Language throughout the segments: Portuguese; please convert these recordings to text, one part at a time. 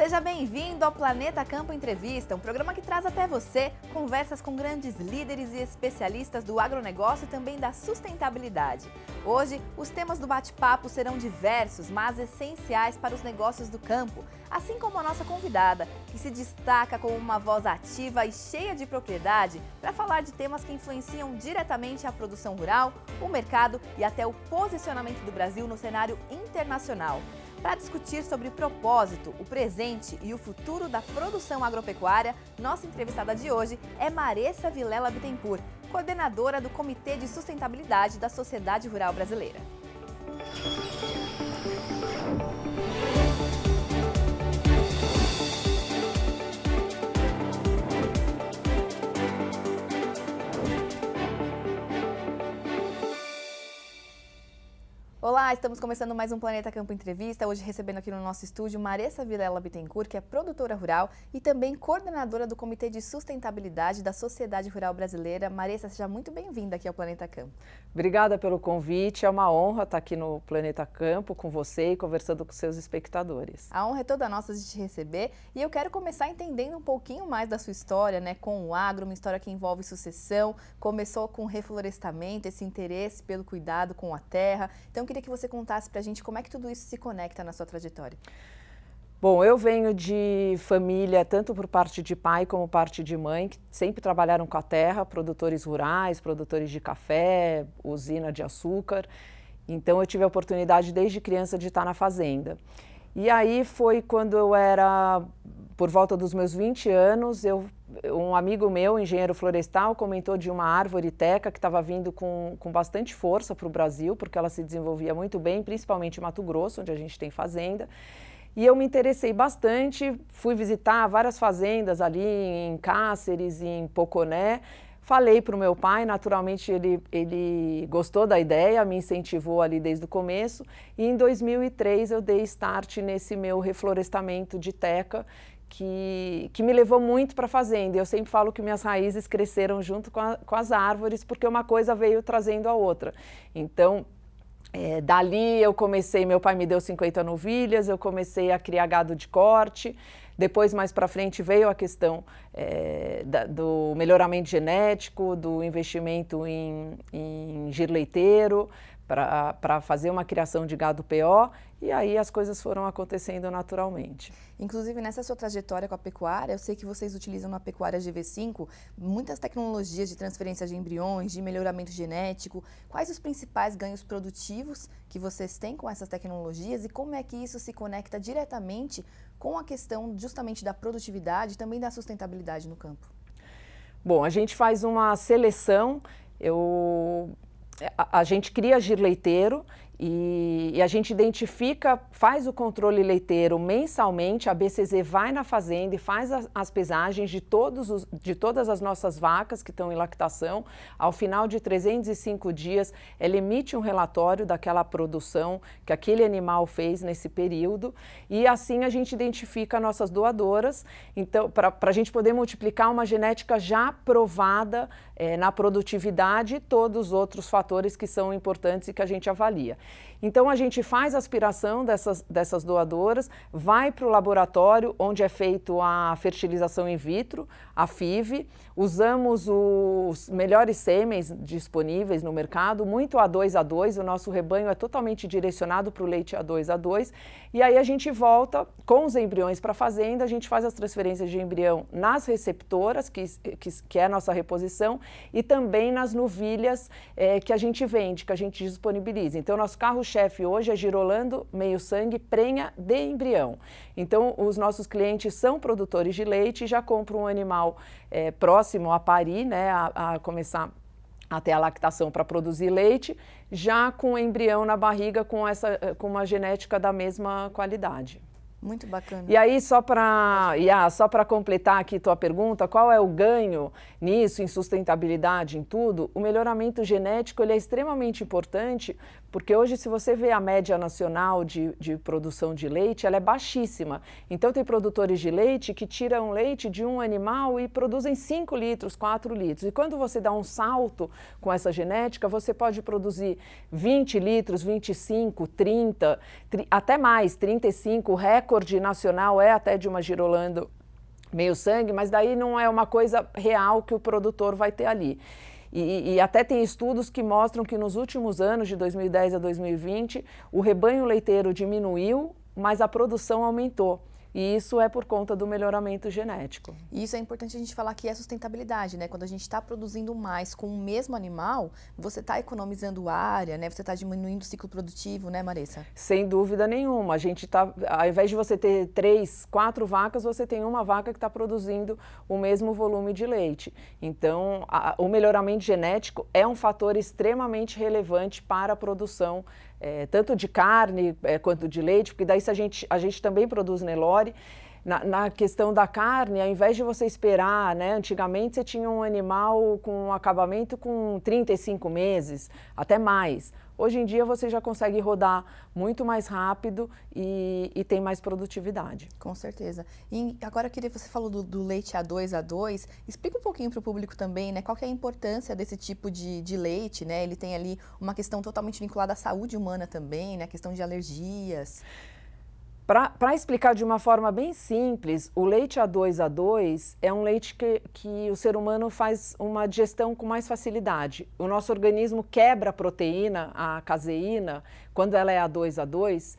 Seja bem-vindo ao Planeta Campo Entrevista, um programa que traz até você conversas com grandes líderes e especialistas do agronegócio e também da sustentabilidade. Hoje, os temas do bate-papo serão diversos, mas essenciais para os negócios do campo, assim como a nossa convidada, que se destaca como uma voz ativa e cheia de propriedade para falar de temas que influenciam diretamente a produção rural, o mercado e até o posicionamento do Brasil no cenário internacional. Para discutir sobre o propósito, o presente e o futuro da produção agropecuária, nossa entrevistada de hoje é Maressa Vilela Bittencourt, coordenadora do Comitê de Sustentabilidade da Sociedade Rural Brasileira. Olá, estamos começando mais um Planeta Campo Entrevista, hoje recebendo aqui no nosso estúdio Maressa Vilela Bittencourt, que é produtora rural e também coordenadora do Comitê de Sustentabilidade da Sociedade Rural Brasileira. Maressa, seja muito bem-vinda aqui ao Planeta Campo. Obrigada pelo convite, é uma honra estar aqui no Planeta Campo com você e conversando com seus espectadores. A honra é toda nossa de te receber e eu quero começar entendendo um pouquinho mais da sua história, né, com o agro, uma história que envolve sucessão, começou com reflorestamento, esse interesse pelo cuidado com a terra. Então, queria que você contasse pra gente como é que tudo isso se conecta na sua trajetória. Bom, eu venho de família, tanto por parte de pai como parte de mãe, que sempre trabalharam com a terra, produtores rurais, produtores de café, usina de açúcar. Então eu tive a oportunidade desde criança de estar na fazenda. E aí foi quando eu era, por volta dos meus 20 anos, um amigo meu, engenheiro florestal, comentou de uma árvore teca que estava vindo com bastante força para o Brasil, porque ela se desenvolvia muito bem, principalmente em Mato Grosso, onde a gente tem fazenda. E eu me interessei bastante, fui visitar várias fazendas ali em Cáceres, em Poconé. Falei para o meu pai, naturalmente ele gostou da ideia, me incentivou ali desde o começo. E em 2003 eu dei start nesse meu reflorestamento de teca, que me levou muito para a fazenda. Eu sempre falo que minhas raízes cresceram junto com as árvores, porque uma coisa veio trazendo a outra. Então, dali eu comecei, meu pai me deu 50 novilhas, eu comecei a criar gado de corte. Depois, mais para frente, veio a questão do melhoramento genético, do investimento em giro leiteiro, para fazer uma criação de gado PO, e aí as coisas foram acontecendo naturalmente. Inclusive, nessa sua trajetória com a pecuária, eu sei que vocês utilizam na pecuária GV5 muitas tecnologias de transferência de embriões, de melhoramento genético. Quais os principais ganhos produtivos que vocês têm com essas tecnologias e como é que isso se conecta diretamente com a questão justamente da produtividade e também da sustentabilidade no campo? Bom, a gente faz uma seleção, a gente cria giro leiteiro e a gente identifica, faz o controle leiteiro mensalmente, a BCZ vai na fazenda e faz as pesagens de todas as nossas vacas que estão em lactação. Ao final de 305 dias, ela emite um relatório daquela produção que aquele animal fez nesse período e assim a gente identifica nossas doadoras, então, para a gente poder multiplicar uma genética já provada na produtividade e todos os outros fatores que são importantes e que a gente avalia. Então a gente faz a aspiração dessas doadoras, vai para o laboratório onde é feito a fertilização in vitro, a FIV, usamos os melhores sêmens disponíveis no mercado, muito A2A2, o nosso rebanho é totalmente direcionado para o leite A2A2, e aí a gente volta com os embriões para a fazenda, a gente faz as transferências de embrião nas receptoras, que é a nossa reposição, e também nas novilhas que a gente vende, que a gente disponibiliza. Então, nosso carro-chefe hoje é girolando meio sangue prenha de embrião. Então, os nossos clientes são produtores de leite e já compram um animal próximo a parir, né, a começar a ter a lactação para produzir leite, já com embrião na barriga com uma genética da mesma qualidade. Muito bacana. E aí, só para completar aqui tua pergunta, qual é o ganho nisso, em sustentabilidade, em tudo? O melhoramento genético ele é extremamente importante porque hoje se você vê a média nacional de produção de leite, ela é baixíssima. Então tem produtores de leite que tiram leite de um animal e produzem 5 litros, 4 litros. E quando você dá um salto com essa genética, você pode produzir 20 litros, 25, 30, até mais, 35. O recorde nacional é até de uma Girolando meio sangue, mas daí não é uma coisa real que o produtor vai ter ali. E até tem estudos que mostram que nos últimos anos, de 2010 a 2020, o rebanho leiteiro diminuiu, mas a produção aumentou. E isso é por conta do melhoramento genético. E isso é importante a gente falar que é sustentabilidade, né? Quando a gente está produzindo mais com o mesmo animal, você está economizando área, né? Você está diminuindo o ciclo produtivo, né, Marissa? Sem dúvida nenhuma. A gente está, ao invés de você ter 3, 4 vacas, você tem uma vaca que está produzindo o mesmo volume de leite. Então, o melhoramento genético é um fator extremamente relevante para a produção tanto de carne quanto de leite, porque daí se a gente também produz Nelore. Na questão da carne, ao invés de você esperar, né, antigamente você tinha um animal com acabamento com 35 meses, até mais. Hoje em dia você já consegue rodar muito mais rápido e tem mais produtividade. Com certeza. E agora eu queria que você falou do leite A2, explica um pouquinho para o público também, né, qual que é a importância desse tipo de leite, né? Ele tem ali uma questão totalmente vinculada à saúde humana também, né, a questão de alergias. Para explicar de uma forma bem simples, o leite A2 é um leite que o ser humano faz uma digestão com mais facilidade. O nosso organismo quebra a proteína, a caseína, quando ela é A2,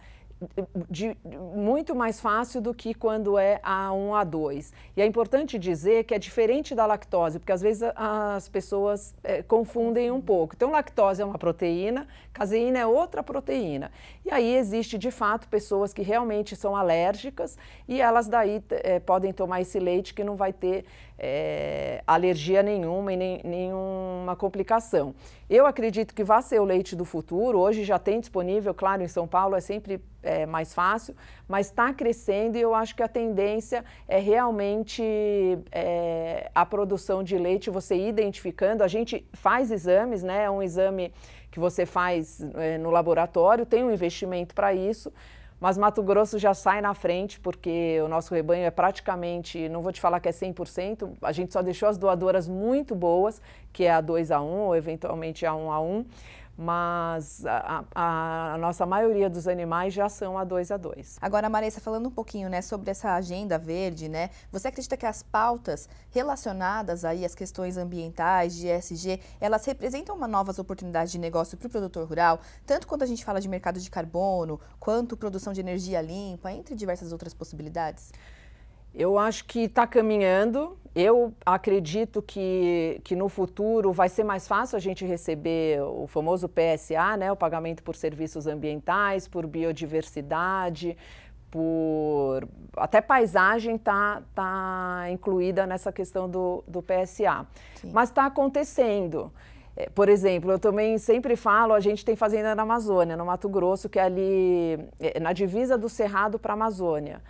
muito mais fácil do que quando é A1, A2. E é importante dizer que é diferente da lactose, porque às vezes as pessoas confundem um pouco. Então, lactose é uma proteína, caseína é outra proteína. E aí existe, de fato, pessoas que realmente são alérgicas e elas daí podem tomar esse leite que não vai ter alergia nenhuma e nenhuma complicação. Eu acredito que vai ser o leite do futuro. Hoje já tem disponível, claro, em São Paulo é sempre mais fácil, mas está crescendo e eu acho que a tendência é realmente a produção de leite, você identificando. A gente faz exames, né? É um exame que você faz no laboratório, tem um investimento para isso, mas Mato Grosso já sai na frente, porque o nosso rebanho é praticamente, não vou te falar que é 100%, a gente só deixou as doadoras muito boas, que é a A2A1 ou eventualmente a A1A1, mas a nossa maioria dos animais já são A2. Agora, Marissa, falando um pouquinho, né, sobre essa agenda verde, né, você acredita que as pautas relacionadas aí às questões ambientais, de ESG, elas representam uma novas oportunidades de negócio para o produtor rural, tanto quando a gente fala de mercado de carbono, quanto produção de energia limpa, entre diversas outras possibilidades? Eu acho que está caminhando. Eu acredito que no futuro vai ser mais fácil a gente receber o famoso PSA, né, o pagamento por serviços ambientais, por biodiversidade, por até paisagem tá incluída nessa questão do PSA. Sim. Mas está acontecendo. Por exemplo, eu também sempre falo, a gente tem fazenda na Amazônia, no Mato Grosso, que é ali na divisa do Cerrado para a Amazônia.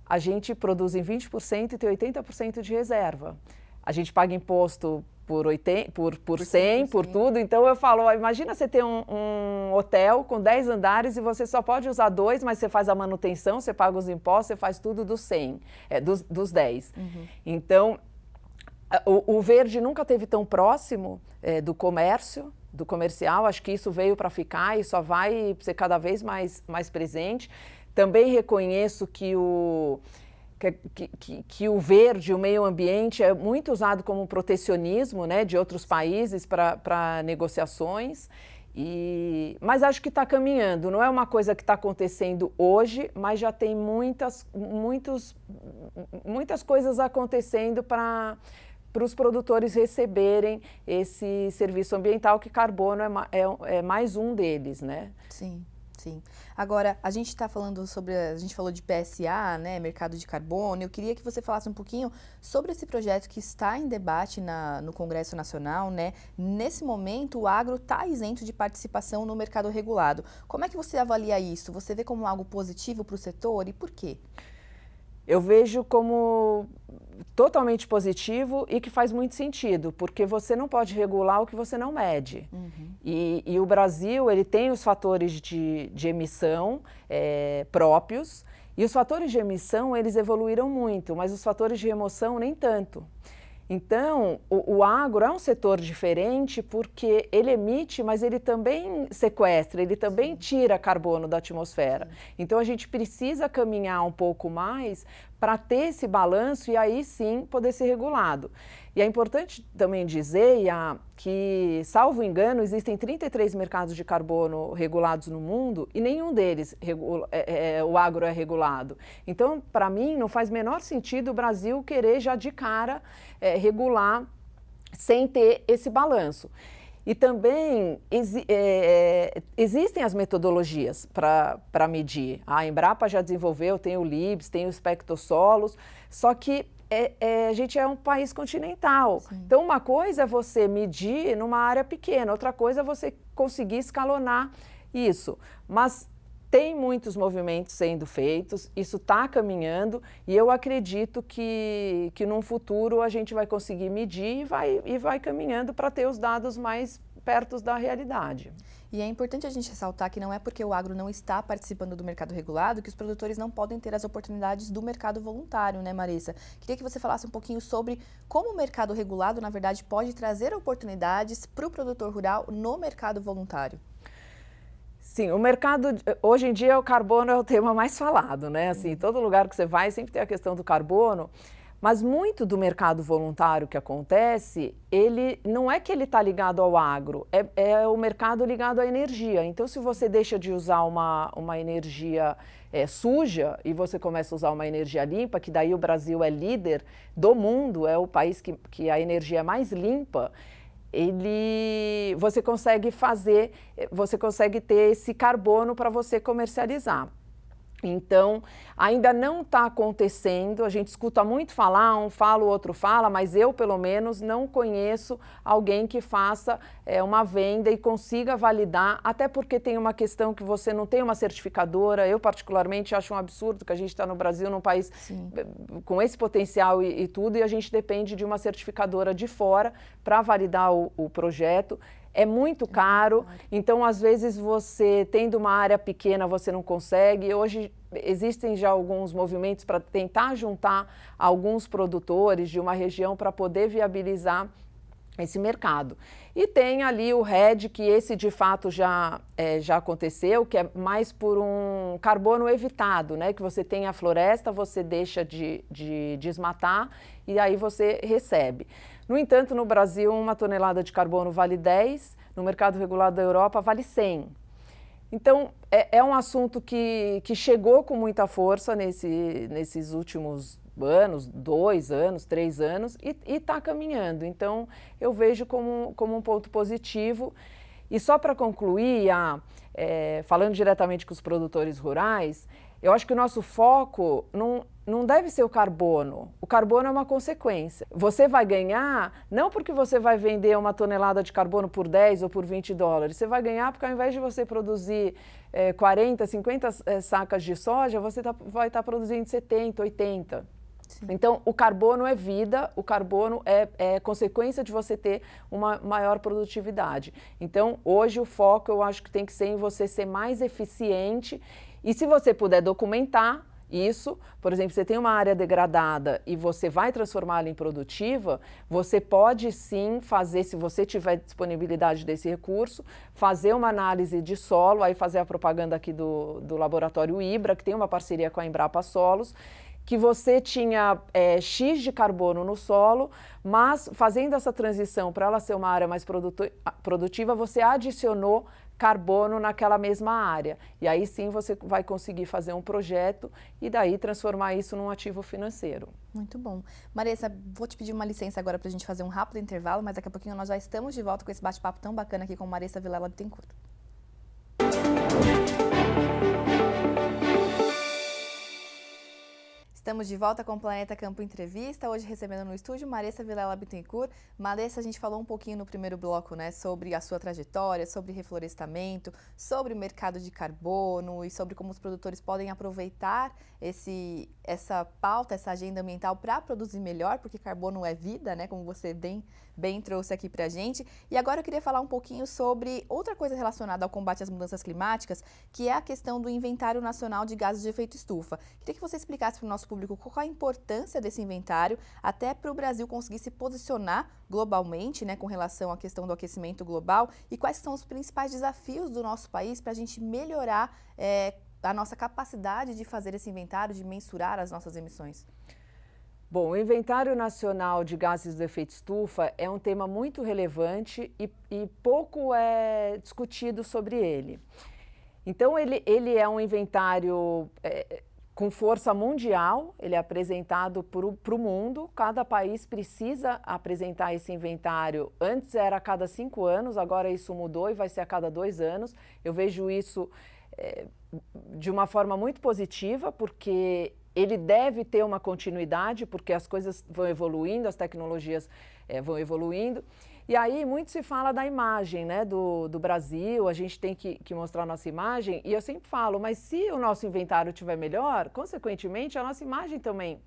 A gente produz em 20% e tem 80% de reserva. A gente paga imposto por 100, por tudo. Então eu falo, imagina você ter um hotel com 10 andares e você só pode usar 2, mas você faz a manutenção, você paga os impostos, você faz tudo dos 100, dos 10. Uhum. Então, o verde nunca esteve tão próximo do comercial. Acho que isso veio para ficar e só vai ser cada vez mais presente. Também reconheço que o verde, o meio ambiente, é muito usado como protecionismo, né, de outros países para negociações, mas acho que está caminhando. Não é uma coisa que está acontecendo hoje, mas já tem muitas coisas acontecendo para os produtores receberem esse serviço ambiental, que carbono é mais um deles, né? Sim. Sim. Agora, a gente falou de PSA, né, mercado de carbono. Eu queria que você falasse um pouquinho sobre esse projeto que está em debate no Congresso Nacional, né? Nesse momento, o agro está isento de participação no mercado regulado. Como é que você avalia isso? Você vê como algo positivo para o setor e por quê? eu vejo como totalmente positivo e que faz muito sentido, porque você não pode regular o que você não mede. E o Brasil, ele tem os fatores de emissão próprios, e os fatores de emissão, eles evoluíram muito, mas os fatores de remoção nem tanto. Então, o agro é um setor diferente porque ele emite, mas ele também sequestra, ele também tira carbono da atmosfera. Então, a gente precisa caminhar um pouco mais para ter esse balanço e aí sim poder ser regulado. E é importante também dizer, Iá, que, salvo engano, existem 33 mercados de carbono regulados no mundo e nenhum deles o agro é regulado. Então, para mim, não faz menor sentido o Brasil querer já de cara regular sem ter esse balanço. E também existem as metodologias para medir. A Embrapa já desenvolveu, tem o LIBS, tem o espectrossolos, só que a gente é um país continental. Sim. Então, uma coisa é você medir numa área pequena, outra coisa é você conseguir escalonar isso. Mas tem muitos movimentos sendo feitos, isso está caminhando e eu acredito que num futuro a gente vai conseguir medir e vai caminhando para ter os dados mais perto da realidade. E é importante a gente ressaltar que não é porque o agro não está participando do mercado regulado que os produtores não podem ter as oportunidades do mercado voluntário, né, Marissa? Queria que você falasse um pouquinho sobre como o mercado regulado, na verdade, pode trazer oportunidades para o produtor rural no mercado voluntário. Sim, o mercado, hoje em dia o carbono é o tema mais falado, né? Assim, todo lugar que você vai sempre tem a questão do carbono, mas muito do mercado voluntário que acontece, ele não é que ele está ligado ao agro, é o mercado ligado à energia. Então, se você deixa de usar uma energia suja e você começa a usar uma energia limpa, que daí o Brasil é líder do mundo, é o país que a energia é mais limpa, você consegue ter esse carbono para você comercializar. Então, ainda não está acontecendo, a gente escuta muito falar, um fala, o outro fala, mas eu, pelo menos, não conheço alguém que faça uma venda e consiga validar, até porque tem uma questão que você não tem uma certificadora. Eu, particularmente, acho um absurdo que a gente está no Brasil, num país com esse potencial e tudo, e a gente depende de uma certificadora de fora para validar o projeto. É muito caro, então às vezes você, tendo uma área pequena, você não consegue. Hoje existem já alguns movimentos para tentar juntar alguns produtores de uma região para poder viabilizar esse mercado. E tem ali o RED, que esse de fato já aconteceu, que é mais por um carbono evitado, né? Que você tem a floresta, você deixa de desmatar e aí você recebe. No entanto, no Brasil, 1 tonelada de carbono vale 10, no mercado regulado da Europa vale 100. Então, é um assunto que chegou com muita força nesses últimos anos, 2 anos, 3 anos, e está caminhando. Então, eu vejo como um ponto positivo. E só para concluir, falando diretamente com os produtores rurais, eu acho que o nosso foco não deve ser o carbono. O carbono é uma consequência. Você vai ganhar não porque você vai vender 1 tonelada de carbono por 10 ou por 20 dólares. Você vai ganhar porque ao invés de você produzir 40, 50 sacas de soja, você vai estar produzindo 70, 80. Sim. Então, o carbono é vida, o carbono é consequência de você ter uma maior produtividade. Então, hoje o foco eu acho que tem que ser em você ser mais eficiente. E se você puder documentar isso, por exemplo, você tem uma área degradada e você vai transformá-la em produtiva, você pode sim fazer, se você tiver disponibilidade desse recurso, fazer uma análise de solo, aí fazer a propaganda aqui do laboratório IBRA, que tem uma parceria com a Embrapa Solos, que você tinha X de carbono no solo, mas fazendo essa transição para ela ser uma área mais produtiva, você adicionou carbono naquela mesma área. E aí sim você vai conseguir fazer um projeto e daí transformar isso num ativo financeiro. Muito bom. Marissa, vou te pedir uma licença agora para a gente fazer um rápido intervalo, mas daqui a pouquinho nós já estamos de volta com esse bate-papo tão bacana aqui com Marissa Vilela Bittencourt. Estamos de volta com o Planeta Campo Entrevista, hoje recebendo no estúdio Maressa Vilela Bittencourt. Maressa, a gente falou um pouquinho no primeiro bloco, né, sobre a sua trajetória, sobre reflorestamento, sobre o mercado de carbono e sobre como os produtores podem aproveitar essa pauta, essa agenda ambiental para produzir melhor, porque carbono é vida, né, como você bem trouxe aqui pra gente. E agora eu queria falar um pouquinho sobre outra coisa relacionada ao combate às mudanças climáticas, que é a questão do Inventário Nacional de Gases de Efeito Estufa. Queria que você explicasse para o nosso público qual a importância desse inventário, até para o Brasil conseguir se posicionar globalmente, né, com relação à questão do aquecimento global, e quais são os principais desafios do nosso país para a gente melhorar a nossa capacidade de fazer esse inventário, de mensurar as nossas emissões. Bom, o Inventário Nacional de Gases do Efeito Estufa é um tema muito relevante e pouco é discutido sobre ele. Então, ele é um inventário com força mundial, ele é apresentado para o mundo, cada país precisa apresentar esse inventário. Antes era a cada 5 anos, agora isso mudou e vai ser a cada 2 anos. Eu vejo isso de uma forma muito positiva, porque ele deve ter uma continuidade, porque as coisas vão evoluindo, as tecnologias vão evoluindo. E aí muito se fala da imagem, né, do Brasil, a gente tem que mostrar a nossa imagem, e eu sempre falo, mas se o nosso inventário estiver melhor, consequentemente a nossa imagem também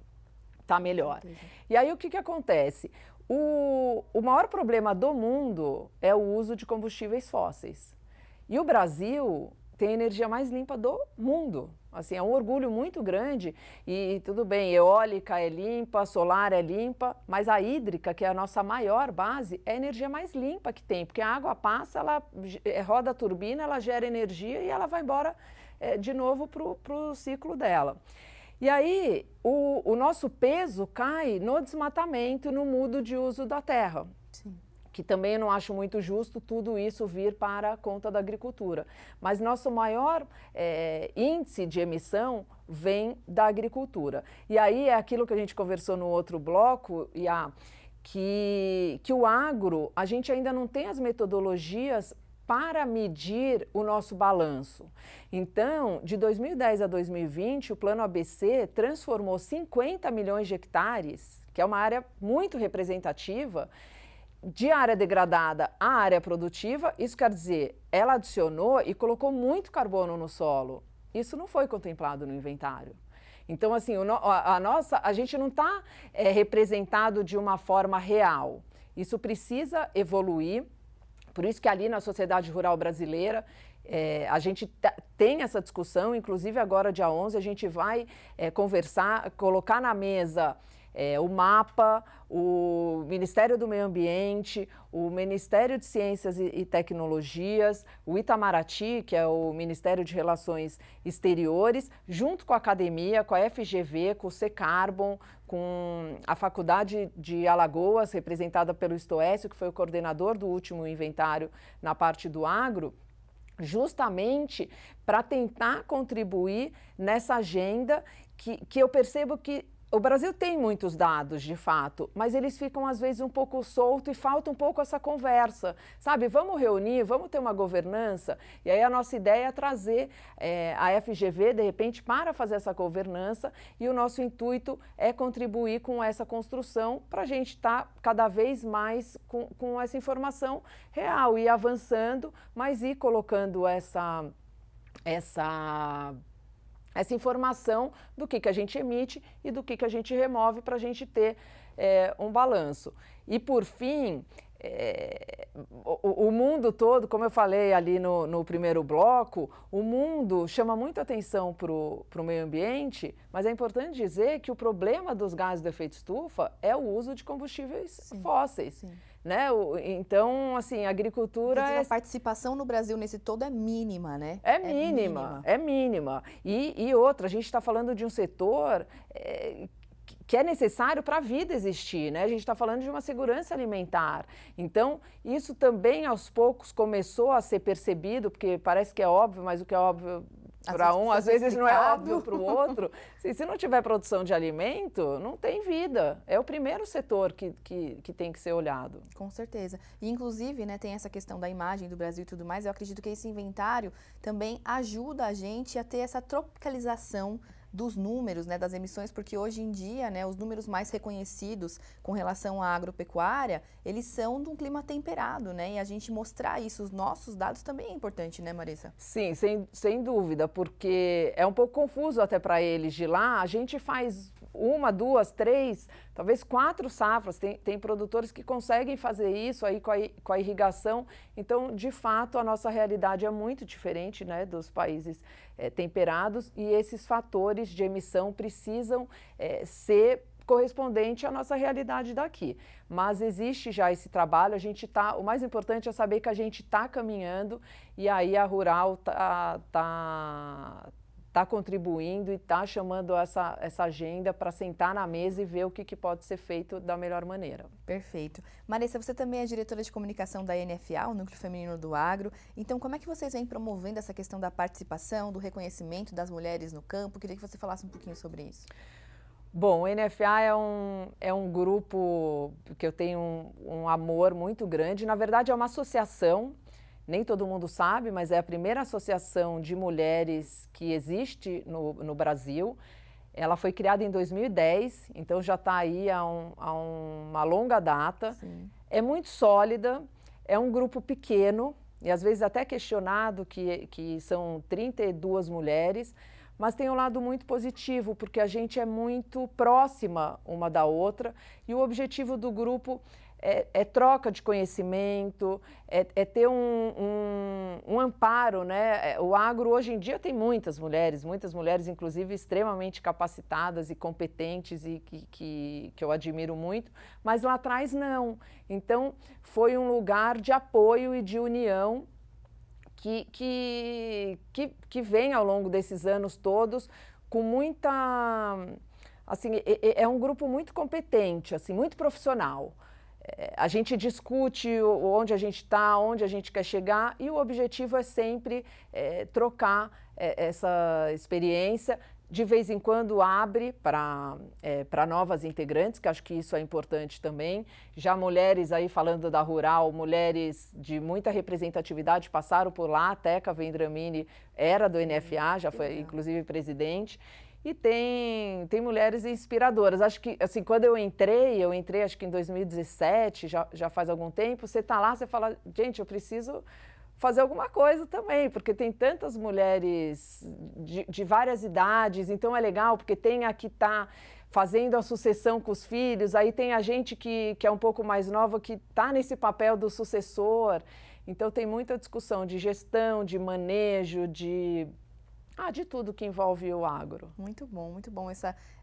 está melhor. E aí o que acontece? O maior problema do mundo é o uso de combustíveis fósseis. E o Brasil tem a energia mais limpa do mundo. Assim, é um orgulho muito grande e tudo bem, eólica é limpa, solar é limpa, mas a hídrica, que é a nossa maior base, é a energia mais limpa que tem, porque a água passa, ela roda a turbina, ela gera energia e ela vai embora de novo para o ciclo dela. E aí, o nosso peso cai no desmatamento, no mudo de uso da terra. Sim. Que também eu não acho muito justo tudo isso vir para a conta da agricultura. Mas nosso maior índice de emissão vem da agricultura. E aí é aquilo que a gente conversou no outro bloco, que o agro, a gente ainda não tem as metodologias para medir o nosso balanço. Então, de 2010 a 2020, o Plano ABC transformou 50 milhões de hectares, que é uma área muito representativa, de área degradada à área produtiva. Isso quer dizer, ela adicionou e colocou muito carbono no solo. Isso não foi contemplado no inventário. Então, assim, a gente não está representado de uma forma real. Isso precisa evoluir. Por isso que ali na sociedade rural brasileira, a gente tem essa discussão, inclusive agora dia 11 a gente vai conversar, colocar na mesa o MAPA, o Ministério do Meio Ambiente, o Ministério de Ciências e Tecnologias, o Itamaraty, que é o Ministério de Relações Exteriores, junto com a academia, com a FGV, com o Secarbon, com a Faculdade de Alagoas, representada pelo Stoécio, que foi o coordenador do último inventário na parte do agro, justamente para tentar contribuir nessa agenda que eu percebo que o Brasil tem muitos dados, de fato, mas eles ficam, às vezes, um pouco soltos e falta um pouco essa conversa, sabe? Vamos reunir, vamos ter uma governança, e aí a nossa ideia é trazer a FGV, de repente, para fazer essa governança, e o nosso intuito é contribuir com essa construção para a gente estar cada vez mais com essa informação real, e avançando, mas ir colocando essa informação do que a gente emite e do que a gente remove para a gente ter um balanço. E, por fim, o mundo todo, como eu falei ali no primeiro bloco, o mundo chama muito atenção para o meio ambiente, mas é importante dizer que o problema dos gases do efeito estufa é o uso de combustíveis fósseis. Sim. Né? Então, assim, a agricultura... A participação no Brasil nesse todo é mínima, né? É mínima. E outra, a gente está falando de um setor que é necessário para a vida existir, né? A gente está falando de uma segurança alimentar. Então, isso também, aos poucos, começou a ser percebido, porque parece que é óbvio, mas o que é óbvio para um, às vezes não é óbvio para o outro. Se não tiver produção de alimento, não tem vida. É o primeiro setor que tem que ser olhado. Com certeza. E, inclusive, né, tem essa questão da imagem do Brasil e tudo mais. Eu acredito que esse inventário também ajuda a gente a ter essa tropicalização dos números, né, das emissões, porque hoje em dia, né, os números mais reconhecidos com relação à agropecuária, eles são de um clima temperado, né, e a gente mostrar isso, os nossos dados também é importante, né, Marissa? Sim, sem dúvida, porque é um pouco confuso até para eles de lá. A gente faz 1, 2, 3, talvez 4 safras. Tem produtores que conseguem fazer isso aí com a irrigação. Então, de fato, a nossa realidade é muito diferente, né, dos países temperados, e esses fatores de emissão precisam ser correspondente à nossa realidade daqui. Mas existe já esse trabalho, o mais importante é saber que a gente está caminhando, e aí a Rural está contribuindo e está chamando essa agenda para sentar na mesa e ver o que pode ser feito da melhor maneira. Perfeito. Marissa, você também é diretora de comunicação da NFA, o Núcleo Feminino do Agro. Então, como é que vocês vêm promovendo essa questão da participação, do reconhecimento das mulheres no campo? Queria que você falasse um pouquinho sobre isso. Bom, o NFA é um grupo que eu tenho um amor muito grande. Na verdade, é uma associação, nem todo mundo sabe, mas é a primeira associação de mulheres que existe no Brasil. Ela foi criada em 2010, então já está aí há uma longa data. Sim. É muito sólida, é um grupo pequeno, e às vezes até questionado que são 32 mulheres, mas tem um lado muito positivo, porque a gente é muito próxima uma da outra, e o objetivo do grupo é troca de conhecimento, é ter um amparo, né? O agro hoje em dia tem muitas mulheres inclusive extremamente capacitadas e competentes e que eu admiro muito, mas lá atrás não. Então foi um lugar de apoio e de união que vem ao longo desses anos todos com muita, assim, é um grupo muito competente, assim, muito profissional. A gente discute onde a gente está, onde a gente quer chegar, e o objetivo é sempre trocar essa experiência. De vez em quando abre para novas integrantes, que acho que isso é importante também. Já mulheres aí falando da Rural, mulheres de muita representatividade passaram por lá. A Teca Vendramini era do NFA, já foi inclusive presidente. E tem mulheres inspiradoras. Acho que, assim, quando eu entrei acho que em 2017, já faz algum tempo, você está lá, você fala, gente, eu preciso fazer alguma coisa também, porque tem tantas mulheres de várias idades, então é legal, porque tem a que está fazendo a sucessão com os filhos, aí tem a gente que é um pouco mais nova, que está nesse papel do sucessor. Então tem muita discussão de gestão, de manejo, de tudo que envolve o agro. Muito bom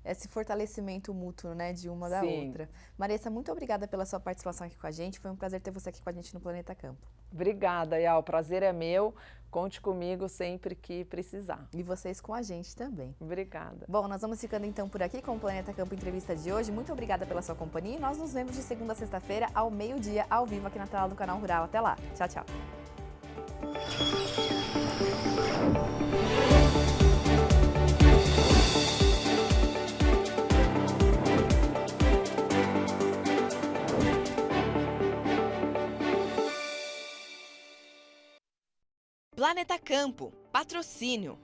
esse fortalecimento mútuo, né, de uma da Sim. outra. Marissa, muito obrigada pela sua participação aqui com a gente, foi um prazer ter você aqui com a gente no Planeta Campo. Obrigada, Yal, o prazer é meu, conte comigo sempre que precisar. E vocês com a gente também. Obrigada. Bom, nós vamos ficando então por aqui com o Planeta Campo Entrevista de hoje. Muito obrigada pela sua companhia e nós nos vemos de segunda a sexta-feira ao meio-dia, ao vivo aqui na tela do Canal Rural. Até lá. Tchau, tchau. Planeta Campo, patrocínio.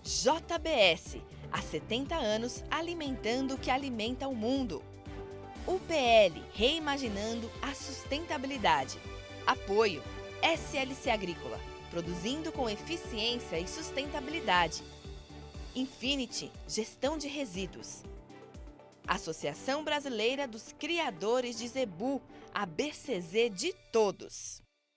JBS, há 70 anos alimentando o que alimenta o mundo. UPL, reimaginando a sustentabilidade. Apoio, SLC Agrícola, produzindo com eficiência e sustentabilidade. Infinity, gestão de resíduos. Associação Brasileira dos Criadores de Zebu, a BCZ de todos.